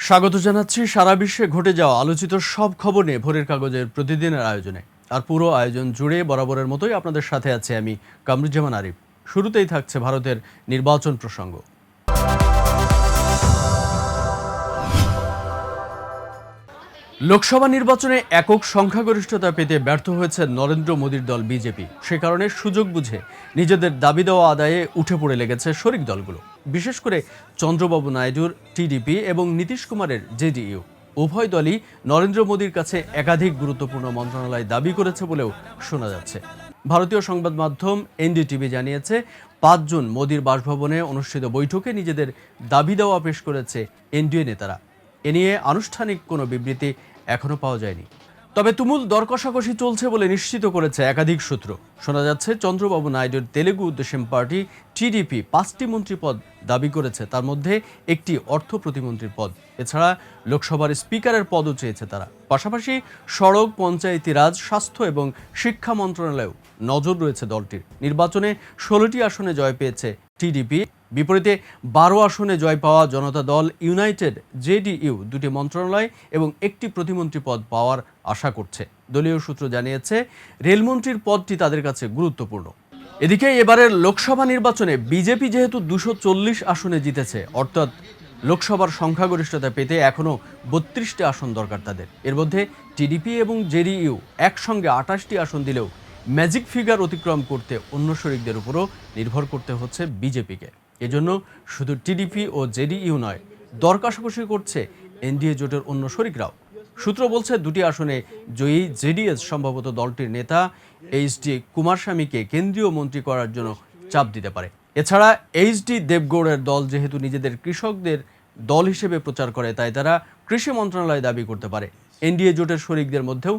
স্বাগত জানাচ্ছি সারা বিশ্বে ঘটে যাওয়া আলোচিত সব খবর নিয়ে ভোরের কাগজের প্রতিদিনের আয়োজনে। আর পুরো আয়োজন জুড়ে বরাবরের মতোই আপনাদের সাথে আছে আমি কামরুজ্জামান আরিফ। শুরুতেই থাকছে ভারতের নির্বাচন প্রসঙ্গ। লোকসভা নির্বাচনে একক সংখ্যাগরিষ্ঠতা পেতে ব্যর্থ হয়েছে নরেন্দ্র মোদীর দল বিজেপি। সে কারণে সুযোগ বুঝে নিজেদের দাবি দেওয়া আদায়ে উঠে পড়ে লেগেছে শরিক দলগুলো, বিশেষ করে চন্দ্রবাবু নাইডুর টিডিপি এবং নীতিশ কুমারের জেডিইউ। উভয় দলই নরেন্দ্র মোদীর কাছে একাধিক গুরুত্বপূর্ণ মন্ত্রণালয় দাবি করেছে বলেও শোনা যাচ্ছে। ভারতীয় সংবাদ মাধ্যম এনডিটিভি জানিয়েছে, 5 জুন মোদীর বাসভবনে অনুষ্ঠিত বৈঠকে নিজেদের দাবি দেওয়া পেশ করেছে এনডিএ নেতারা। এ নিয়ে আনুষ্ঠানিক কোনো বিবৃতি এখনও পাওয়া যায়নি, তবে তুমুল দর কষাকষি চলছে বলে নিশ্চিত করেছে একাধিক সূত্র। শোনা যাচ্ছে, চন্দ্রবাবু নাইডুর তেলেগু দেশম পার্টি টিডিপি 5টি মন্ত্রী পদ দাবি করেছে, তার মধ্যে একটি অর্থ প্রতিমন্ত্রীর পদ। এছাড়া লোকসভার স্পিকারের পদও চেয়েছে তারা। পাশাপাশি সড়ক, পঞ্চায়েতি রাজ, স্বাস্থ্য এবং শিক্ষা মন্ত্রণালয়েও নজর রয়েছে দলটির। নির্বাচনে 16টি আসনে জয় পেয়েছে টিডিপি, বিপরীতে 12 আসনে জয় পাওয়া জনতা দল ইউনাইটেড জেডিইউ 2টি মন্ত্রণালয় এবং একটি প্রতিমন্ত্রী পদ পাওয়ার আশা করছে। দলীয় সূত্র জানিয়েছে, রেলমন্ত্রীর পদটি তাদের কাছে গুরুত্বপূর্ণ। এদিকে এবারের লোকসভা নির্বাচনে বিজেপি যেহেতু 240 আসনে জিতেছে, অর্থাৎ লোকসভার সংখ্যাগরিষ্ঠতা পেতে এখনও 32টি আসন দরকার তাদের। এর মধ্যে টিডিপি এবং জেডিইউ একসঙ্গে 28টি আসন দিলেও ম্যাজিক ফিগার অতিক্রম করতে অন্য শরিকদের উপরও নির্ভর করতে হচ্ছে বিজেপিকে। এজন্য শুধু টিডিপি ও জেডিইউ নয়, দর কষাকষি করছে এনডিএ জোটের অন্য শরিকরাও। সূত্র বলছে, 2টি আসনে জয়ী জেডিএস সম্ভবত দলটির নেতা এইচডি কুমারস্বামীকে কেন্দ্রীয় মন্ত্রী করার জন্য চাপ দিতে পারে। এছাড়া এইচডি দেবগৌড়ের দল যেহেতু নিজেদের কৃষকদের দল হিসেবে প্রচার করে, তাই তারা কৃষি মন্ত্রণালয় দাবি করতে পারে। এনডিএ জোটের শরিকদের মধ্যেও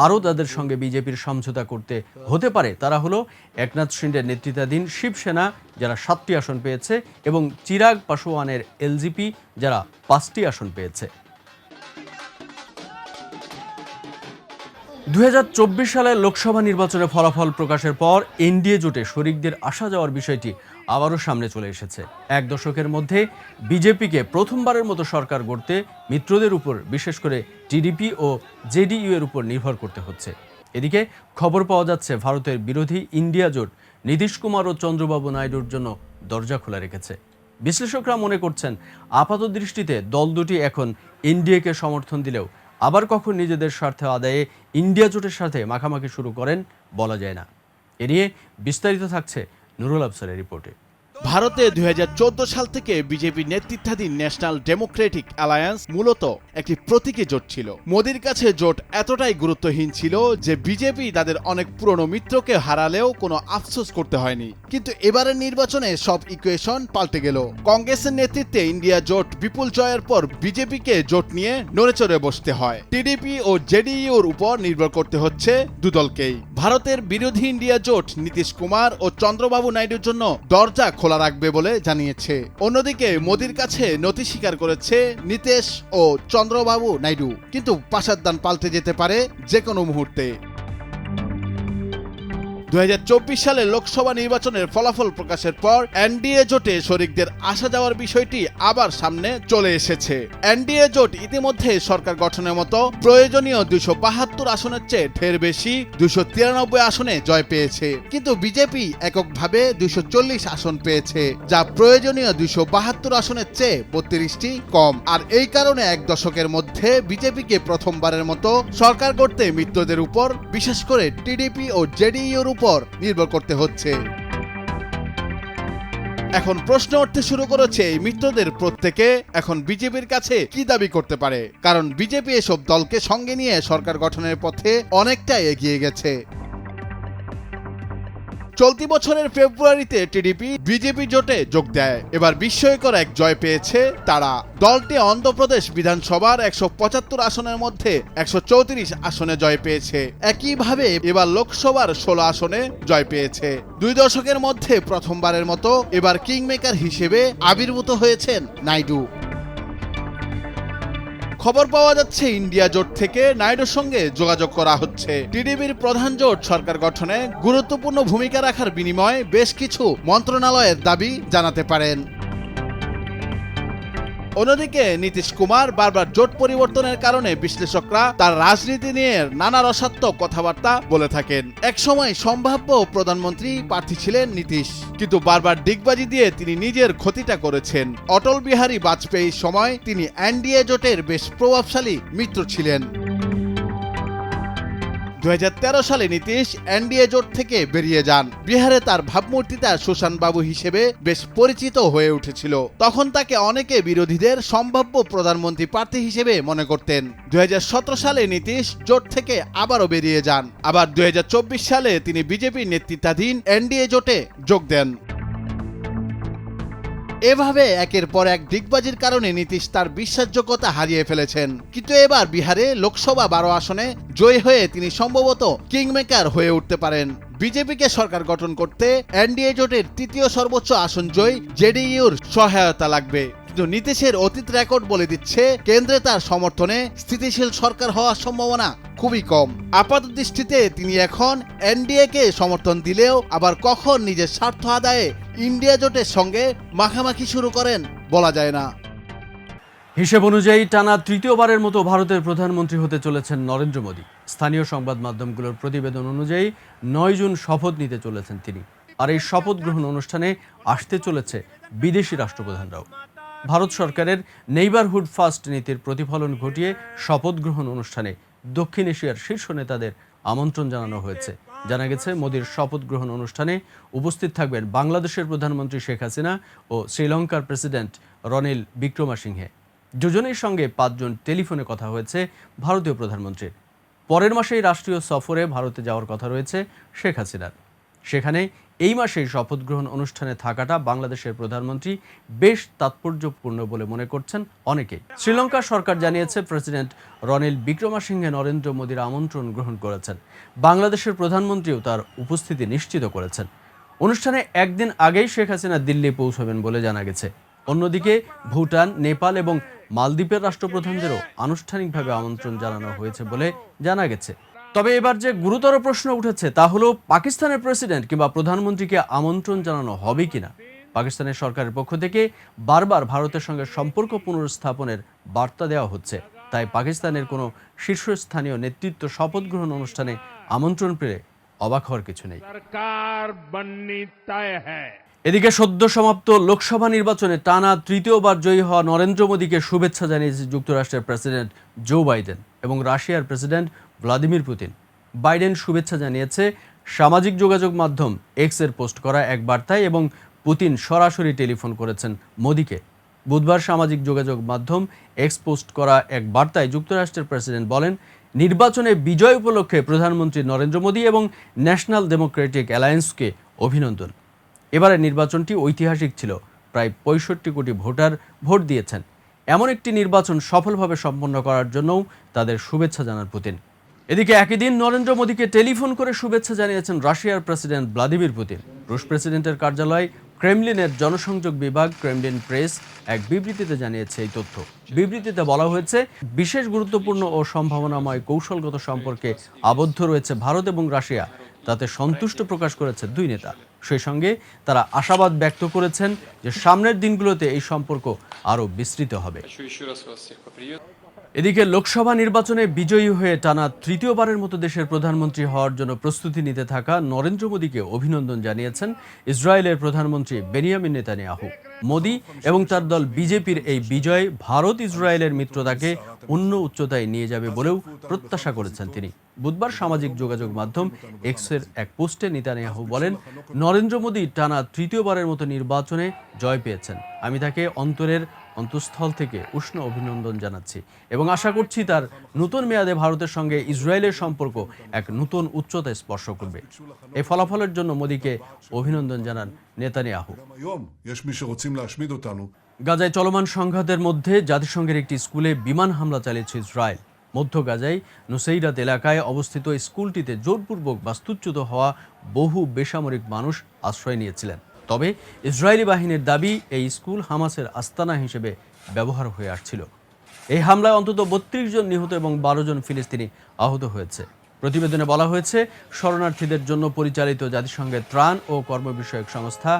আরও তাদের সঙ্গে বিজেপির সমঝোতা করতে হতে পারে। তারা হলো একনাথ শিন্ডের নেতৃত্বাধীন শিবসেনা, যারা 7টি আসন পেয়েছে, এবং চিরাগ পাসোয়ানের এলজেপি, যারা 5টি আসন পেয়েছে। 2024 সালের লোকসভা নির্বাচনের ফলাফল প্রকাশের পর এনডিএ জোটে শরিকদের আসা যাওয়ার বিষয়টি আবারও সামনে চলে এসেছে। 1 দশকের মধ্যে বিজেপিকে প্রথমবারের মতো সরকার গড়তে মিত্রদের উপর, বিশেষ করে টিডিপি ও জেডিইউ এর উপর নির্ভর করতে হচ্ছে। এদিকে খবর পাওয়া যাচ্ছে, ভারতের বিরোধী ইন্ডিয়া জোট নীতিশ কুমার ও চন্দ্রবাবু নাইডুর জন্য দরজা খোলা রেখেছে। বিশ্লেষকরা মনে করছেন, আপাত দৃষ্টিতে দল দুটি এখন এনডিএকে সমর্থন দিলেও আবার কখন নিজেদের স্বার্থ আদায়ে ইন্ডিয়া জোটের সাথে মাখামাখি শুরু করেন বলা যায় না। এ নিয়ে বিস্তারিত থাকছে নুরুল আফসারের রিপোর্টে। ভারতে 2014 সাল থেকে বিজেপি নেতৃত্বাধীন ন্যাশনাল ডেমোক্রেটিক অ্যালায়েন্স মূলত একটি প্রতীকী জোট ছিল। মোদির কাছে জোট এতটাই গুরুত্বহীন ছিল যে বিজেপি তাদের অনেক পুরনো মিত্রকে হারালেও কোনো আফসোস করতে হয়নি। কিন্তু এবারের নির্বাচনে সব ইকুয়েশন পাল্টে গেল। কংগ্রেসের নেতৃত্বে ইন্ডিয়া জোট বিপুল জয়ের পর বিজেপিকে জোট নিয়ে নড়েচড়ে বসতে হয়। টিডিপি ও জেডিইউর উপর নির্ভর করতে হচ্ছে দুদলকেই। ভারতের বিরোধী ইন্ডিয়া জোট নীতিশ কুমার ও চন্দ্রবাবু নাইডুর জন্য দরজা খোলা রাখবে বলে জানিয়েছে। অন্যদিকে মোদির কাছে নতি স্বীকার করেছে নীতিশ ও চন্দ্রবাবু নাইডু, কিন্তু পাশার দান পাল্টে যেতে পারে যে কোনো মুহূর্তে। 2024 সালে লোকসভা নির্বাচনের ফলাফল প্রকাশের পর এনডিএ জোটে শরিকদের আসা যাওয়ার বিষয়টি আবার সামনে চলে এসেছে। এনডিএ জোট ইতিমধ্যে সরকার গঠনের মতো প্রয়োজনীয় 272 আসনের চেয়ে ঢের বেশি 293 আসনে জয় পেয়েছে, কিন্তু বিজেপি এককভাবে 240 আসন পেয়েছে, যা প্রয়োজনীয় 272 আসনের চেয়ে 32টি কম। আর এই কারণে 1 দশকের মধ্যে বিজেপিকে প্রথমবারের মতো সরকার গড়তে মিত্রদের উপর, বিশেষ করে টিডিপি ও জেডিইউর উপর নির্ভর করতে হচ্ছে। এখন প্রশ্ন উঠতে শুরু করেছে, এই মিত্রদের প্রত্যেকে এখন বিজেপির কাছে কি দাবি করতে পারে, কারণ বিজেপি এসব দলকে সঙ্গে নিয়ে সরকার গঠনের পথে অনেকটাই এগিয়ে গেছে। চলতি বছরের ফেব্রুয়ারিতে টিডিপি বিজেপি জোটে যোগ দেয়। এবার বিস্ময়কর এক জয় পেয়েছে তারা। দলটি অন্ধ্রপ্রদেশ বিধানসভার 175 আসনের মধ্যে 134 আসনে জয় পেয়েছে। একইভাবে এবার লোকসভার 16 আসনে জয় পেয়েছে। 2 দশকের মধ্যে প্রথমবারের মতো এবার কিংমেকার হিসেবে আবির্ভূত হয়েছেন নাইডু। খবর পাওয়া যাচ্ছে, ইন্ডিয়া জোট থেকে নাইডুর সঙ্গে যোগাযোগ করা হচ্ছে। টিডিপির প্রধান জোট সরকার গঠনে গুরুত্বপূর্ণ ভূমিকা রাখার বিনিময়ে বেশ কিছু মন্ত্রণালয়ের দাবি জানাতে পারেন। অন্যদিকে নীতিশ কুমার বারবার জোট পরিবর্তনের কারণে বিশ্লেষকরা তার রাজনীতি নিয়ে নানা রসাত্মক কথাবার্তা বলে থাকেন। একসময় সম্ভাব্য প্রধানমন্ত্রী প্রার্থী ছিলেন নীতিশ, কিন্তু বারবার ডিগবাজি দিয়ে তিনি নিজের ক্ষতিটা করেছেন। অটল বিহারী বাজপেয়ীর সময় তিনি এনডিএ জোটের বেশ প্রভাবশালী মিত্র ছিলেন। 2013 সালে নীতিশ এনডিএ জোট থেকে বেরিয়ে যান। বিহারে তার ভাবমূর্তিটা সুশান বাবু হিসেবে বেশ পরিচিত হয়ে উঠেছিল। তখন তাকে অনেকে বিরোধীদের সম্ভাব্য প্রধানমন্ত্রী প্রার্থী হিসেবে মনে করতেন। 2017 সালে নীতিশ জোট থেকে আবারও বেরিয়ে যান। আবার 2024 সালে তিনি বিজেপির নেতৃত্বাধীন এনডিএ জোটে যোগ দেন। এভাবে একের পর এক ডিগবাজির কারণে নীতিশ তার বিশ্বাসযোগ্যতা হারিয়ে ফেলেছেন। কিন্তু এবার বিহারে লোকসভা 12 আসনে জয়ী হয়ে তিনি সম্ভবত কিংমেকার হয়ে উঠতে পারেন। বিজেপিকে সরকার গঠন করতে এনডিএ জোটের তৃতীয় সর্বোচ্চ আসন জয় জেডিইউর সহায়তা লাগবে। কিন্তু নীতিশের অতীত রেকর্ড বলে দিচ্ছে কেন্দ্রে তার সমর্থনে স্থিতিশীল সরকার হওয়ার সম্ভাবনা খুবই কম। আপাত দৃষ্টিতে তিনি এখন এনডিএ কে সমর্থন দিলেও আবার কখন নিজের স্বার্থ আদায়ে ইন্ডিয়া জোটের সঙ্গে মাখামাখি শুরু করেন বলা যায় না। হিসেব অনুযায়ী টানা তৃতীয়বারের মতো ভারতের প্রধানমন্ত্রী হতে চলেছেন নরেন্দ্র মোদী। স্থানীয় সংবাদ মাধ্যমগুলোর প্রতিবেদন অনুযায়ী 9 জুন শপথ নিতে চলেছেন তিনি। আর এই শপথ গ্রহণ অনুষ্ঠানে আসতে চলেছে বিদেশি রাষ্ট্রপ্রধানরাও। ভারত সরকারের নেইবারহুড ফার্স্ট নীতির প্রতিফলন ঘটিয়ে শপথ গ্রহণ অনুষ্ঠানে দক্ষিণ এশিয়ার শীর্ষ নেতাদের আমন্ত্রণ জানানো হয়েছে। জানা গেছে মোদীর শপথ গ্রহণ অনুষ্ঠানে উপস্থিত থাকবেন বাংলাদেশের প্রধানমন্ত্রী শেখ হাসিনা ও শ্রীলঙ্কার প্রেসিডেন্ট রনিল বিক্রমাসিংহে। দুজনের সঙ্গে 5 জন টেলিফোনে কথা হয়েছে ভারতীয় প্রধানমন্ত্রীর। পরের মাসেই রাষ্ট্রীয় সফরে ভারতে যাওয়ার কথা রয়েছে শেখ হাসিনার। সেখানে এই মাসেই শপথ গ্রহণ অনুষ্ঠানে থাকাটা বাংলাদেশের প্রধানমন্ত্রী বেশ তাৎপর্যপূর্ণ বলে মনে করছেন অনেকেই। শ্রীলঙ্কার সরকার জানিয়েছে প্রেসিডেন্ট রনিল বিক্রমাসিংহে নরেন্দ্র মোদীর আমন্ত্রণ গ্রহণ করেছেন। বাংলাদেশের প্রধানমন্ত্রীও তার উপস্থিতি নিশ্চিত করেছেন। অনুষ্ঠানে একদিন আগেই শেখ হাসিনা দিল্লি পৌঁছবেন বলে জানা গেছে। অন্যদিকে ভুটান, নেপাল এবং মালদ্বীপের রাষ্ট্রপ্রধানদেরও আনুষ্ঠানিকভাবে আমন্ত্রণ জানানো হয়েছে বলে জানা গেছে। তবে এবার যে গুরুতর প্রশ্ন উঠেছে তা হলো পাকিস্তানের প্রেসিডেন্ট কিংবা প্রধানমন্ত্রীকে আমন্ত্রণ জানানো হবে কিনা। পাকিস্তানের সরকারের পক্ষ থেকে বারবার ভারতের সঙ্গে সম্পর্ক পুনর্স্থাপনের বার্তা দেওয়া হচ্ছে। তাই পাকিস্তানের কোনো শীর্ষস্থানীয় নেতৃত্ব শপথ গ্রহণ অনুষ্ঠানে আমন্ত্রণ পেলে অবাক হওয়ার কিছু নেই। এদিকে সদ্য সমাপ্ত লোকসভা নির্বাচনে টানা তৃতীয়বার জয়ী হওয়া নরেন্দ্র মোদীকে শুভেচ্ছা জানিয়েছে যুক্তরাষ্ট্রের প্রেসিডেন্ট জো বাইডেন এবং রাশিয়ার প্রেসিডেন্ট ভ্লাদিমির পুতিন। বাইডেন শুভেচ্ছা জানিয়েছে সামাজিক যোগাযোগ মাধ্যম এক্সের পোস্ট করা এক বার্তায় এবং পুতিন সরাসরি টেলিফোন করেছেন মোদীকে। বুধবার সামাজিক যোগাযোগ মাধ্যম এক্স পোস্ট করা এক বার্তায় যুক্তরাষ্ট্রের প্রেসিডেন্ট বলেন, নির্বাচনে বিজয় উপলক্ষে প্রধানমন্ত্রী নরেন্দ্র মোদী এবং ন্যাশনাল ডেমোক্রেটিক অ্যালায়েন্সকে অভিনন্দন। এবারের নির্বাচনটি ঐতিহাসিক ছিল। প্রায় 65 কোটি ভোটার ভোট দিয়েছেন। এমন একটি নির্বাচন সফলভাবে সম্পন্ন করার জন্যও তাদের শুভেচ্ছা জানান পুতিন। এদিকে একই দিন নরেন্দ্র মোদীকে টেলিফোন করে শুভেচ্ছা জানিয়েছেন রাশিয়ার প্রেসিডেন্ট ভ্লাদিমির পুতিন। রুশ প্রেসিডেন্টের কার্যালয় ক্রেমলিনের জনসংযোগ বিভাগ ক্রেমলিন প্রেস এক বিবৃতিতে জানিয়েছে এই তথ্য। বিবৃতিতে বলা হয়েছে, বিশেষ গুরুত্বপূর্ণ ও সম্ভাবনাময় কৌশলগত সম্পর্কে আবদ্ধ রয়েছে ভারত এবং রাশিয়া। তাতে সন্তুষ্ট প্রকাশ করেছে দুই নেতা। সেই সঙ্গে তারা আশাবাদ ব্যক্ত করেছেন যে সামনের দিনগুলোতে এই সম্পর্ক আরও বিস্তৃত হবে। এদিকে লোকসভা নির্বাচনে বিজয়ী হয়ে টানা তৃতীয়বারের মতো দেশের প্রধানমন্ত্রী হওয়ার জন্য প্রস্তুতি নিতে থাকা নরেন্দ্র মোদীকে অভিনন্দন জানিয়েছেন ইসরায়েলের প্রধানমন্ত্রী বেনিয়ামিন নেতানিয়াহু। মোদী এবং তার দল বিজেপির এই বিজয় ভারত ইসরায়েলের মিত্রতাকে অন্য উচ্চতায় নিয়ে যাবে বলেও প্রত্যাশা করেছেন তিনি। বুধবার সামাজিক যোগাযোগ মাধ্যম এক্সের এক পোস্টে নেতানিয়াহু বলেন, নরেন্দ্র মোদী টানা তৃতীয়বারের মতো নির্বাচনে জয় পেয়েছেন। আমি তাকে অন্তরের অন্তঃস্থল থেকে উষ্ণ অভিনন্দন জানাচ্ছি এবং আশা করছি তার নতুন মেয়াদে ভারতের সঙ্গে ইসরায়েলের সম্পর্ক এক নতুন উচ্চতায় স্পর্শ করবে। এই ফলাফলের জন্য মোদীকে অভিনন্দন জানান নেতানিয়াহু। গাজায় চলমান সংঘাতের মধ্যে জাতিসংঘের একটি স্কুলে বিমান হামলা চালিয়েছে ইসরায়েল। মধ্য গাজায় নুসেইরাত এলাকায় অবস্থিত স্কুলটিতে জোরপূর্বক বাস্তুচ্যুত হওয়া বহু বেসামরিক মানুষ আশ্রয় নিয়েছিলেন। তবে ইসরায়েলি বাহিনীর দাবি, এই স্কুল হামাসের আস্তানা হিসেবে ব্যবহার হয়ে আসছিল। এই হামলায় অন্তত 32 জন নিহত এবং 12 জন ফিলিস্তিনি আহত হয়েছে। প্রতিবেদনে বলা হয়েছে, শরণার্থীদের জন্য পরিচালিত জাতিসংঘের ত্রাণ ও কর্ম বিষয়ক সংস্থা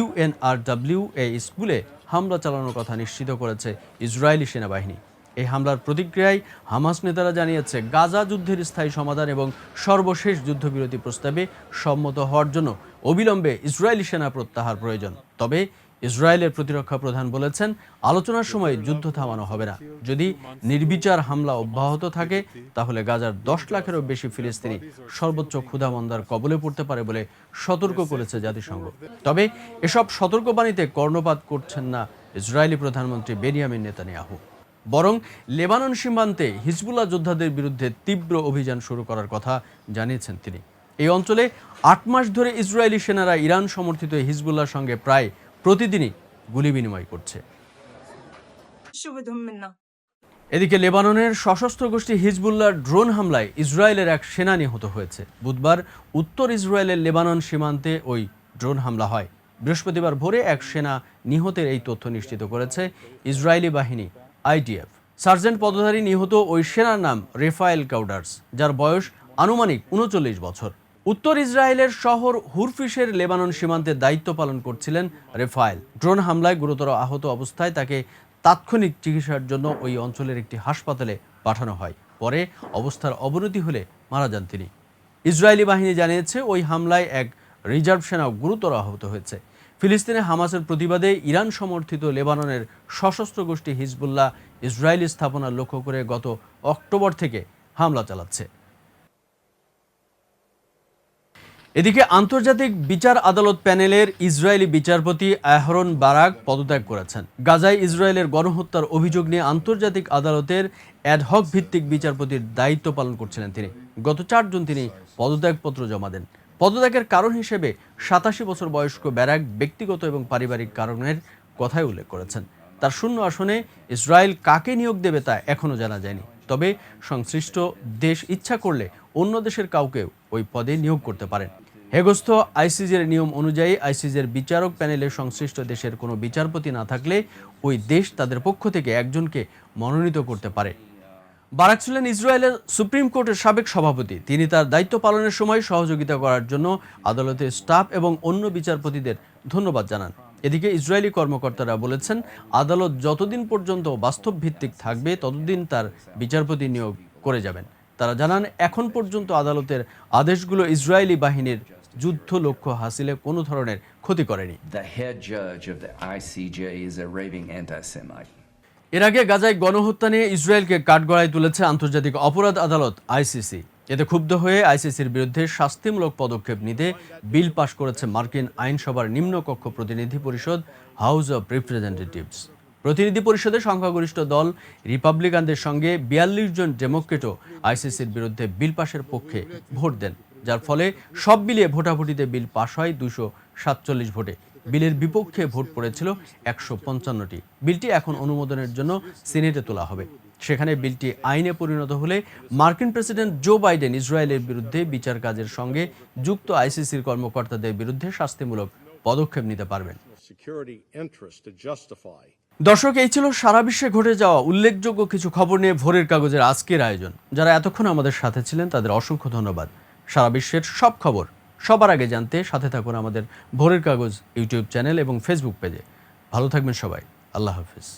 UNRW এই স্কুলে হামলা চালানোর কথা নিশ্চিত করেছে ইসরায়েলি সেনাবাহিনী। এই হামলার প্রতিক্রিয়ায় হামাস নেতারা জানিয়েছে গাজা যুদ্ধের স্থায়ী সমাধান এবং সর্বশেষ যুদ্ধবিরতি প্রস্তাবে সম্মত হওয়ার জন্য অবিলম্বে ইসরায়েলি সেনা প্রত্যাহার প্রয়োজন। তবে ইসরায়েলের প্রতিরক্ষা প্রধান বলেছেন, আলোচনার সময় যুদ্ধ থামানো হবে না। যদি নির্বিচার হামলা অব্যাহত থাকে তাহলে গাজার 10 লাখেরও বেশি ফিলিস্তিনি সর্বোচ্চ ক্ষুধামন্দার কবলে পড়তে পারে বলে সতর্ক করেছে জাতিসংঘ। তবে এসব সতর্কবাণীতে কর্ণপাত করছেন না ইসরায়েলি প্রধানমন্ত্রী বেনিয়ামিন নেতানিয়াহু। বরং লেবানন সীমান্তে হিজবুল্লাহ যোদ্ধাদের বিরুদ্ধে তীব্র অভিযান শুরু করার কথা জানিয়েছেন তিনি। এই অঞ্চলে 8 মাস ধরে ইসরায়েলি সেনারা ইরান সমর্থিত হিজবুল্লাহর সঙ্গে প্রায় প্রতিদিনই গুলি বিনিময় করছে। এদিকে লেবাননের সশস্ত্র গোষ্ঠী হিজবুল্লাহর ড্রোন হামলায় ইসরায়েলের এক সেনা নিহত হয়েছে। বুধবার উত্তর ইসরায়েলের লেবানন সীমান্তে ওই ড্রোন হামলা হয়। বৃহস্পতিবার ভোরে এক সেনা নিহতের এই তথ্য নিশ্চিত করেছে ইসরায়েলি বাহিনী IDF। সার্জেন্ট পদধারী নিহত ওই সেনার নাম রেফায়েল কাউডার্স, যার বয়স আনুমানিক 39 বছর। উত্তর ইসরায়েলের শহর হুরফিশের লেবানন সীমান্তে দায়িত্ব পালন করছিলেন রেফায়েল। ড্রোন হামলায় গুরুতর আহত অবস্থায় তাকে তাৎক্ষণিক চিকিৎসার জন্য ওই অঞ্চলের একটি হাসপাতালে পাঠানো হয়। পরে অবস্থার অবনতি হলে মারা যান তিনি। ইসরায়েলি বাহিনী জানিয়েছে, ওই হামলায় এক রিজার্ভ সেনাও গুরুতর আহত হয়েছে। ফিলিস্তিনে হামাসের প্রতিবাদে ইরান সমর্থিত লেবাননের সশস্ত্র গোষ্ঠী হিজবুল্লাহ ইসরায়েলি স্থাপনা লক্ষ্য করে গত অক্টোবর থেকে হামলা চালাচ্ছে। এদিকে আন্তর্জাতিক বিচার আদালত প্যানেলের ইসরায়েলি বিচারপতি আহরন বারাক পদত্যাগ করেছেন। গাজায় ইসরায়েলের গণহত্যার অভিযোগ নিয়ে আন্তর্জাতিক আদালতের অ্যাডহক ভিত্তিক বিচারপতির দায়িত্ব পালন করছিলেন তিনি। গত 4 জুন তিনি পদত্যাগপত্র জমা দেন। পদত্যাগের কারণ হিসেবে 87 বছর বয়স্ক ব্যারাক ব্যক্তিগত এবং পারিবারিক কারণের কথাই উল্লেখ করেছেন। তার শূন্য আসনে ইসরায়েল কাকে নিয়োগ দেবে তা এখনও জানা যায়নি। তবে সংশ্লিষ্ট দেশ ইচ্ছা করলে অন্য দেশের কাউকেও ওই পদে নিয়োগ করতে পারেন। হেগস্থ আইসিজের নিয়ম অনুযায়ী আইসিজের বিচারক প্যানেলে সংশ্লিষ্ট দেশের কোনো বিচারপতি না থাকলে ওই দেশ তাদের পক্ষ থেকে একজনকে মনোনীত করতে পারে। বারাক ছিলেন ইসরায়েলের সুপ্রিম কোর্টের সাবেক সভাপতি। তিনি তার দায়িত্ব পালনের সময় সহযোগিতা করার জন্য আদালতের স্টাফ এবং অন্য বিচারপতিদের ধন্যবাদ জানান। এদিকে ইসরায়েলি কর্মকর্তারা বলেছেন, আদালত যতদিন পর্যন্ত বাস্তব ভিত্তিক থাকবে ততদিন তার বিচারপতি নিয়োগ করে যাবেন। তারা জানান, এখন পর্যন্ত আদালতের আদেশগুলো ইসরায়েলি বাহিনীর যুদ্ধ লক্ষ্য হাসিলে কোনো ধরনের ক্ষতি করেনি। এর আগে গাজায় গণহত্যা নিয়ে ইসরায়েলকে কাঠগড়ায় তুলেছে আন্তর্জাতিক অপরাধ আদালত ICC। এতে ক্ষুব্ধ হয়ে ICCর বিরুদ্ধে শাস্তিমূলক পদক্ষেপ নিতে বিল পাশ করেছে মার্কিন আইনসভার নিম্নকক্ষ প্রতিনিধি পরিষদ, হাউস অব রিপ্রেজেন্টেটিভস। প্রতিনিধি পরিষদের সংখ্যাগরিষ্ঠ দল রিপাবলিকানদের সঙ্গে 42 জন ডেমোক্রেটও ICCর বিরুদ্ধে বিল পাশের পক্ষে ভোট দেন, যার ফলে সব মিলিয়ে ভোটাভুটিতে বিল পাশ হয় 247 ভোটে। বিলের বিপক্ষে ভোট পড়েছিল 155টি। বিলটি এখন অনুমোদনের জন্য সিনেটে তোলা হবে। সেখানে বিলটি আইনে পরিণত হলে মার্কিন প্রেসিডেন্ট জো বাইডেন ইসরায়েলের বিরুদ্ধে বিচার কাজের সঙ্গে যুক্ত ICCর কর্মকর্তাদের বিরুদ্ধে শাস্তিমূলক পদক্ষেপ নিতে পারবেন। দর্শক, এই ছিল সারা বিশ্বে ঘটে যাওয়া উল্লেখযোগ্য কিছু খবর নিয়ে ভোরের কাগজের আজকের আয়োজন। যারা এতক্ষণ আমাদের সাথে ছিলেন তাদের অসংখ্য ধন্যবাদ। সারা বিশ্বের সব খবর সবার আগে জানতে সাথে থাকুন আমাদের ভোরের কাগজ ইউটিউব চ্যানেল এবং ফেসবুক পেজে। ভালো থাকবেন সবাই। আল্লাহ হাফিজ।